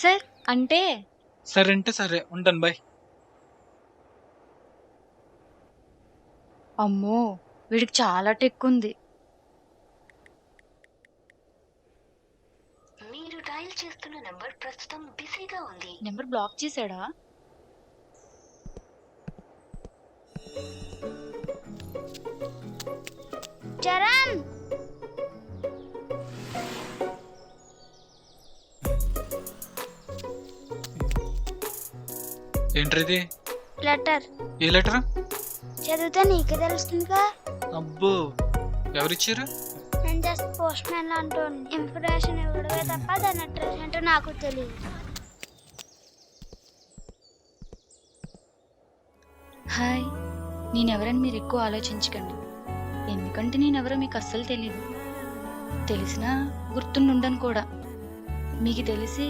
Sir అంటే సరే అంటే సరే, ఉంటాను, బాయ్. అమ్మో వీడికి చాలా టెక్ ఉంది. మీరు డయల్ చేస్తున్న నంబర్ ప్రస్తుతం బిజీగా ఉంది. నెంబర్ బ్లాక్ చేశాడా? చరణ్ ఏంట్రిది? లెటర్ ఏ లెటర్? చదివితే నీకే తెలుస్తుందిగా. అబ్బో, ఎవరిచ్చారు? నేను జస్ట్ పోస్ట్ మ్యాన్ అంటూ ఇన్ఫర్మేషన్ ఇవ్వడమే తప్ప దాని అడ్రస్ ఏంటో నాకు తెలియదు. హాయ్, నేనెవరని మీరు ఎక్కువ ఆలోచించకండి. ఎందుకంటే నేనెవరో మీకు అస్సలు తెలీదు. తెలిసినా గుర్తుండుండను కూడా. మీకు తెలిసి